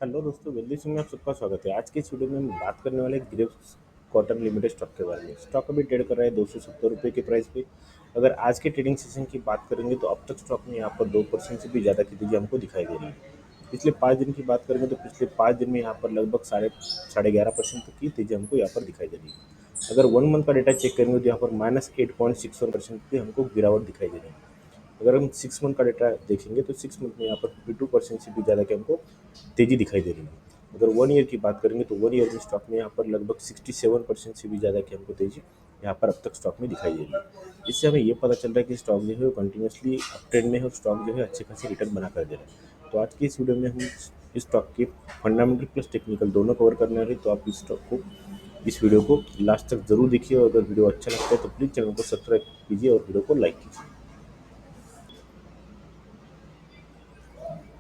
Hello दोस्तों, जल्दी से में आप सबका स्वागत है। आज की इस वीडियो में हम बात करने वाले ग्रेव्स कॉटन लिमिटेड स्टॉक के बारे में। स्टॉक अभी ट्रेड कर रहा है 270 रुपये के प्राइस पे। अगर आज के ट्रेडिंग सेशन की बात करेंगे तो अब तक स्टॉक में यहाँ पर 2% से भी ज़्यादा की तेजी हमको दिखाई दे रही है। पिछले 5 दिन की बात करेंगे तो पिछले 5 दिन में यहाँ पर लगभग साढ़े 11% तक की तेजी हमको यहाँ पर दिखाई दे रही है। अगर 1 मंथ का डेटा चेक करेंगे तो यहाँ पर -8.61% की हमको गिरावट दिखाई दे रही है। अगर हम 6 मंथ का डेटा देखेंगे तो 6 मंथ में यहाँ पर 52% से भी ज़्यादा की हमको तेजी दिखाई दे रही है। अगर 1 ईयर की बात करेंगे तो 1 ईयर में स्टॉक में यहाँ पर लगभग 67% से भी ज़्यादा की हमको तेजी यहाँ पर अब तक स्टॉक में दिखाई दे रही है। इससे हमें ये पता चल रहा है कि स्टॉक जो है वो कंटिन्यूसली अप ट्रेंड में है और स्टॉक जो है अच्छे खासे रिटर्न बना कर दे रहा है। तो आज की इस वीडियो में हम इस स्टॉक के फंडामेंटल प्लस टेक्निकल दोनों कवर करने वाले, तो आप इस वीडियो को लास्ट तक जरूर देखिए और अगर वीडियो अच्छा लगता है तो प्लीज़ चैनल को सब्सक्राइब कीजिए और वीडियो को लाइक कीजिए।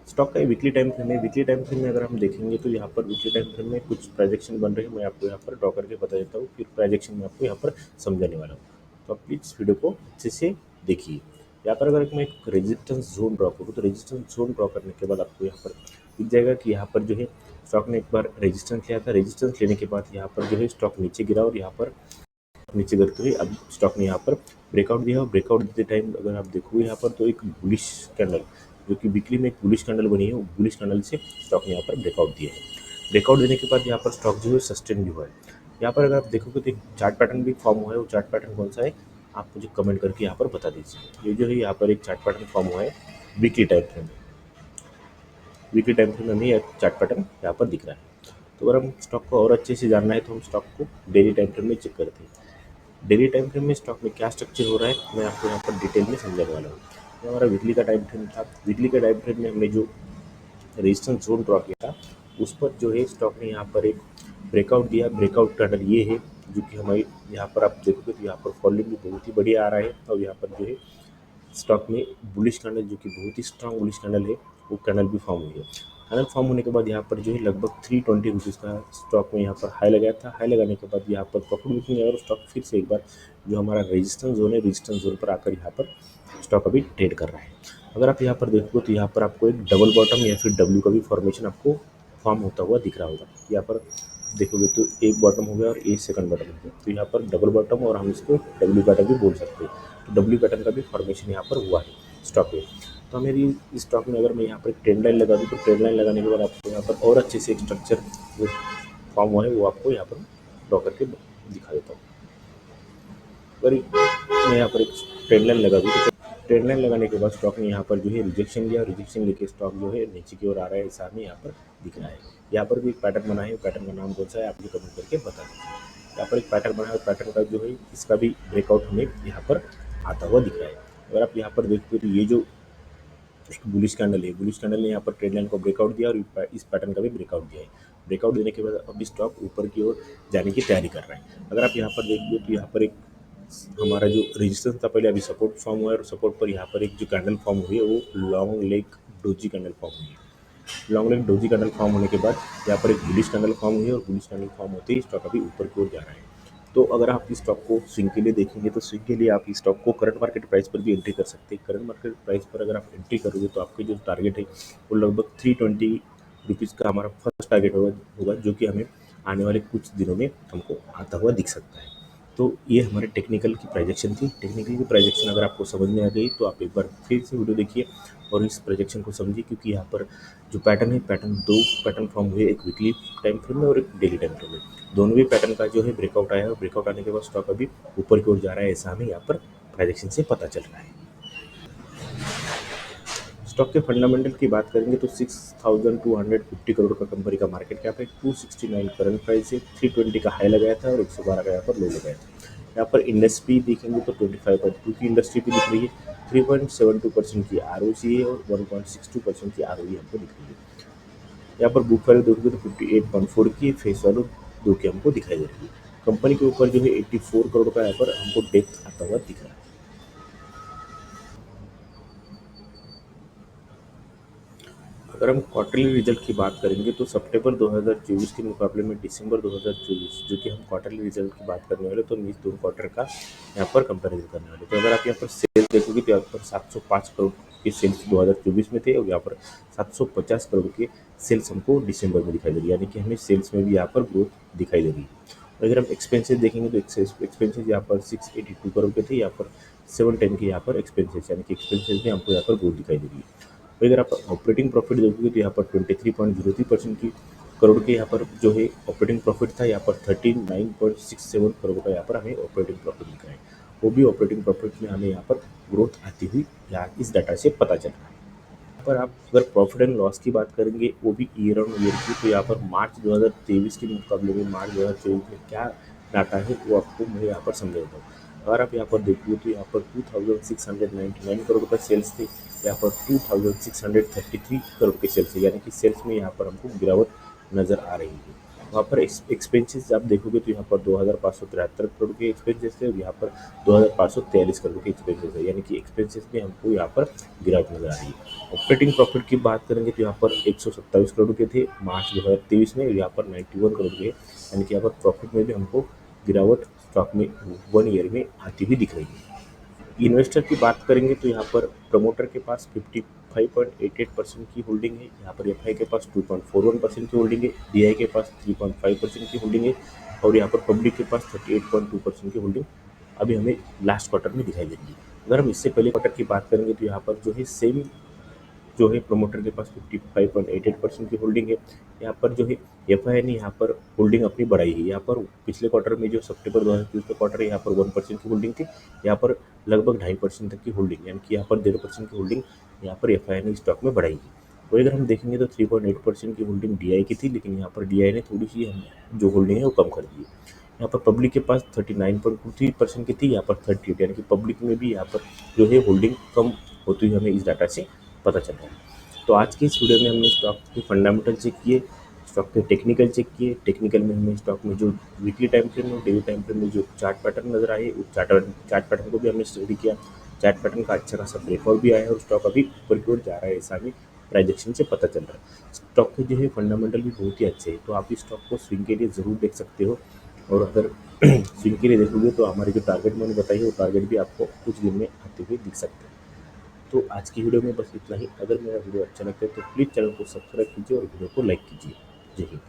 स्टॉक का वीकली टाइम फ्रेम है। वीकली टाइम फ्रेम में अगर हम देखेंगे तो यहाँ पर वीकली टाइम फ्रेम में कुछ प्राइजेक्शन बन रहे हैं। मैं आपको यहाँ पर ड्रॉ करके बता देता हूँ, फिर प्राइजेक्शन में आपको यहाँ पर समझाने वाला हूँ। तो आप प्लीज़ वीडियो को अच्छे से देखिए। यहाँ पर अगर मैं एक रेजिस्टेंस जोन ड्रॉ करूँ तो रेजिस्टेंस जोन ड्रॉ करने के बाद आपको यहाँ पर दिख जाएगा कि यहाँ पर जो है स्टॉक ने एक बार रेजिस्टेंस लिया था। रेजिस्टेंस लेने के बाद यहाँ पर जो है स्टॉक नीचे गिरा और यहाँ पर नीचे गिरते हुए अब स्टॉक ने यहाँ पर ब्रेकआउट दिया और ब्रेकआउट देते टाइम अगर आप देखोगे यहाँ पर तो एक बुलिश कैंडल, जो कि वीकली में एक बुलिश कैंडल बनी है, वो बुलिश कैंडल से स्टॉक ने यहाँ पर ब्रेकआउट दिया है। ब्रेकआउट देने के बाद यहाँ पर स्टॉक जो है सस्टेन भी हुआ है। यहाँ पर अगर आप देखोगे तो एक चार्ट पैटर्न भी फॉर्म हुआ है। वो चार्ट पैटर्न कौन सा है आप मुझे कमेंट करके यहाँ पर बता दीजिए। ये जो है यहाँ पर एक चार्ट पैटर्न फॉर्म हुआ है वीकली टाइम फ्रेम में। वीकली टाइम फ्रेम में हमें यह चार्ट पैटर्न यहाँ पर दिख रहा है। तो अगर हम स्टॉक को और अच्छे से जानना है तो हम स्टॉक को डेली टाइम फ्रेम में चेक करते हैं। डेली टाइम फ्रेम में स्टॉक में क्या स्ट्रक्चर हो रहा है मैं आपको यहाँ पर डिटेल में समझाने वाला हूँ। ये हमारा वीकली का टाइम फ्रेम था। वीकली के टाइम फ्रेम में हमने जो रेजिस्टेंस जोन ड्रॉ किया था उस पर जो है स्टॉक ने यहाँ पर एक ब्रेकआउट दिया। ब्रेकआउट कैंडल ये है जो कि हमारी यहाँ पर आप देखोगे तो यहाँ पर फॉलिंग भी बहुत ही बढ़िया आ रहा है और यहाँ पर जो है स्टॉक में बुलिश कैंडल जो कि बहुत ही स्ट्रांग बुलिश कैंडल है वो कैंडल भी फॉर्म हुई है। कैंडल फॉर्म होने के बाद यहाँ पर जो है लगभग 320 रुपीज़ का स्टॉक में यहाँ पर हाई लगाया था। हाई लगाने के बाद यहाँ पर प्रॉफिट बुकिंग है और स्टॉक फिर से एक बार जो हमारा रेजिस्टेंस जोन है रेजिस्टेंस जोन पर आकर यहाँ पर स्टॉक अभी ट्रेड कर रहा है। अगर आप यहाँ पर देखोगे तो यहाँ पर आपको एक डबल बॉटम या फिर डब्ल्यू का भी फॉर्मेशन आपको फॉर्म होता हुआ दिख रहा होगा। यहाँ पर देखोगे तो एक बॉटम हो गया और एक सेकंड बॉटम हो गया, तो यहाँ पर डबल बॉटम और हम इसको डब्ल्यू पैटर्न भी बोल सकते हैं। तो डब्ल्यू पैटर्न का भी फॉर्मेशन यहाँ पर हुआ है स्टॉक में। तो मेरी इस स्टॉक में अगर मैं यहाँ पर एक ट्रेंड लाइन लगा दूँ तो ट्रेंड लाइन लगाने के बाद आपको यहाँ पर और अच्छे से एक स्ट्रक्चर जो फॉर्म हुआ है वो आपको यहाँ पर ड्रॉ करके दिखा देता हूँ। अगर मैं यहाँ पर एक ट्रेंड लाइन लगा दूँ तो ट्रेंड लाइन लगाने के बाद स्टॉक ने यहाँ पर जो है रिजेक्शन लिया। रिजेक्शन लेके स्टॉक जो है नीचे की ओर आ रहा है, ऐसा हमें यहाँ पर दिख रहा है। यहाँ पर भी एक पैटर्न बना है, पैटर्न का नाम कौन सा है आप मुझे कमेंट करके बता दीजिए। यहाँ पर एक पैटर्न बना है, पैटर्न का जो है इसका भी ब्रेकआउट हमें यहाँ पर आता हुआ दिख रहा है। अगर आप यहाँ पर देखते तो ये जो बुलिश कैंडल है, बुलिश कैंडल ने यहाँ पर ट्रेंड लाइन को ब्रेकआउट दिया और इस पैटर्न का भी ब्रेकआउट दिया है। ब्रेकआउट देने के बाद अभी स्टॉक ऊपर की ओर जाने की तैयारी कर रहा है। अगर आप यहाँ पर देखिए तो यहाँ पर एक हमारा जो रेजिस्टेंस था पहले अभी सपोर्ट फॉर्म हुआ है और सपोर्ट पर यहाँ पर एक जो कैंडल फॉर्म हुई है वो long leg doji candle form हुई है। Long leg doji candle form होने के बाद यहाँ पर एक बुलिश कैंडल फॉर्म हुई है और बुलिश कैंडल फॉर्म होते ही स्टॉक अभी ऊपर की ओर जा रहा है। तो अगर आप इस स्टॉक को स्विंग के लिए देखेंगे तो स्विंग के लिए आप इस स्टॉक को करंट मार्केट प्राइस पर भी एंट्री कर सकते हैं। करंट मार्केट प्राइस पर अगर आप एंट्री करोगे तो आपके जो टारगेट है वो लगभग 320 रुपीज़ का हमारा फर्स्ट टारगेट होगा जो कि हमें आने वाले कुछ दिनों में हमको आता हुआ दिख सकता है। तो ये हमारे टेक्निकल की प्रोजेक्शन थी। टेक्निकल की प्रोजेक्शन अगर आपको समझ में आ गई तो आप एक बार फिर से वीडियो देखिए और इस प्रोजेक्शन को समझिए, क्योंकि यहाँ पर जो पैटर्न है पैटर्न दो पैटर्न फॉर्म हुए, एक वीकली टाइम फ्रेम में और एक डेली टाइम फ्रेम में। दोनों भी पैटर्न का जो है ब्रेकआउट आया है और ब्रेकआउट आने के बाद स्टॉक अभी ऊपर की ओर जा रहा है, ऐसा हमें यहाँ पर प्रोजेक्शन से पता चल रहा है। स्टॉक के फंडामेंटल की बात करेंगे तो 6,250 करोड़ का कंपनी का मार्केट कैप है। 269 करंट प्राइस है। 320 का हाई लगाया था और 112 का यहाँ पर लो लगाया था। यहाँ पर इंडस्ट्री देखेंगे तो 25.2 की इंडस्ट्री भी दिख रही है। 3.72% की ROC है और 1.62% की ROE हमको दिख रही है। यहाँ पर बुक वैल्यू देखोगे तो 58.4 की, फेस वैल्यू 2 की हमको दिखाई दे रही है। कंपनी के ऊपर जो है 84 करोड़ का यहाँ पर हमको डेप्थ आता हुआ दिख रहा है। अगर हम क्वार्टरली रिजल्ट की बात करेंगे तो सितंबर 2024 के मुकाबले में दिसंबर 2024 जो कि हम क्वार्टरली रिजल्ट की बात करने वाले तो हम इस दोनों क्वार्टर का यहाँ पर कंपैरिजन करने वाले। तो अगर आप यहाँ पर सेल देखोगे तो यहाँ पर 705 करोड़ के सेल्स 2024 में थे और यहाँ पर 750 करोड़ के सेल्स हमको दिसंबर में दिखाई दे रही है, यानी कि हमें सेल्स में भी यहाँ पर ग्रोथ दिखाई दे रही है। और अगर हम एक्सपेंसेस देखेंगे तो एक्सपेंसेस यहाँ पर 682 करोड़ के थे, यहाँ पर 710 के यहाँ पर एक्सपेंसेस, यानी कि एक्सपेंसेस में हमको यहाँ पर ग्रोथ दिखाई दे रही है। और अगर आप ऑपरेटिंग प्रॉफिट देखोगे तो यहाँ पर 23.03% की करोड़ के यहाँ पर जो है ऑपरेटिंग प्रॉफिट था, यहाँ पर 39.67 करोड़ का यहाँ पर हमें ऑपरेटिंग प्रॉफिट दिखा है। वो भी ऑपरेटिंग प्रॉफिट में हमें यहाँ पर ग्रोथ आती हुई यहाँ इस डाटा से पता चल रहा है। यहाँ पर आप अगर प्रॉफिट एंड लॉस की बात करेंगे वो भी ईयर ऑन ईयर की, तो यहाँ पर मार्च 2023 के मुकाबले में मार्च 2024 में क्या डाटा है वो आपको मैं यहाँ पर समझा देता हूँ। अगर आप यहाँ पर देखोगे तो यहाँ पर 2699 करोड़ का सेल्स थे, यहाँ पर 2633 करोड़ के सेल्स है, यानी कि सेल्स में यहाँ पर हमको गिरावट नज़र आ रही है। वहाँ पर एक्सपेंसेस आप देखोगे तो यहाँ पर 2573 करोड़ के एक्सपेंसेस थे और यहाँ पर 2543 करोड़ के एक्सपेंसेस है, यानी कि एक्सपेंसेस में हमको यहाँ पर गिरावट नजर आ रही है। ऑपरेटिंग प्रॉफिट की बात करेंगे तो यहाँ पर 127 करोड़ के थे मार्च 2023 में और यहाँ पर 91 करोड़ के, यानी कि यहाँ पर प्रॉफिट में भी हमको गिरावट स्टॉक में 1 ईयर में आती हुई दिख रही है। इन्वेस्टर की बात करेंगे तो यहाँ पर प्रमोटर के पास 55.88% की होल्डिंग है, यहाँ पर एफआई के पास 2.41% की होल्डिंग है, डीआई के पास 3.5% की होल्डिंग है और यहाँ पर पब्लिक के पास 38.2% की होल्डिंग अभी हमें लास्ट क्वार्टर में दिखाई दे रही है। अगर हम इससे पहले क्वार्टर की बात करेंगे तो यहाँ पर जो है सेम जो है प्रमोटर के पास 55.88% की होल्डिंग है, यहाँ पर जो है एफआई ने यहाँ पर होल्डिंग अपनी बढ़ाई है। यहाँ पर पिछले क्वार्टर में जो सितंबर 2023 का क्वार्टर है यहाँ पर 1% की होल्डिंग थी, यहाँ पर लगभग 2.5% तक की होल्डिंग, यानी कि यहाँ पर 1.5% की होल्डिंग यहाँ पर एफआई ने स्टॉक में बढ़ाई है। और अगर हम देखेंगे तो 3.8% की होल्डिंग डीआई की थी, लेकिन यहाँ पर डीआई ने थोड़ी सी जो होल्डिंग है वो कम कर दी है। यहाँ पर पब्लिक के पास 39.23% की थी, यहाँ पर 38, यानी कि पब्लिक में भी यहाँ पर जो है होल्डिंग कम होती हुई हमें इस डाटा से पता चल रहा है। तो आज की इस वीडियो में हमने स्टॉक के फंडामेंटल चेक किए, स्टॉक के टेक्निकल चेक किए। टेक्निकल में हमें स्टॉक में जो वीकली टाइम फ्रेम और डेली टाइम फ्रेम में जो चार्ट पैटर्न नजर आए उस चार्ट पैटर्न को भी हमने स्टडी किया। चार्ट पैटर्न का अच्छा खासा ब्रेकआउट भी आया और स्टॉक अभी ऊपर की ओर जा रहा है, ऐसा हमें प्राइजेक्शन से पता चल रहा है। स्टॉक के जो है फंडामेंटल भी बहुत ही अच्छे हैं, तो आप इस स्टॉक को स्विंग के लिए ज़रूर देख सकते हो। और अगर स्विंग के लिए देखोगे तो हमारी जो टारगेट मैंने बताई है वो टारगेट भी आपको कुछ दिन में आते हुए दिख सकते हैं। तो आज की वीडियो में बस इतना ही। अगर मेरा वीडियो अच्छा लगता है तो प्लीज़ चैनल को सब्सक्राइब कीजिए और वीडियो को लाइक कीजिए। जय हिंद।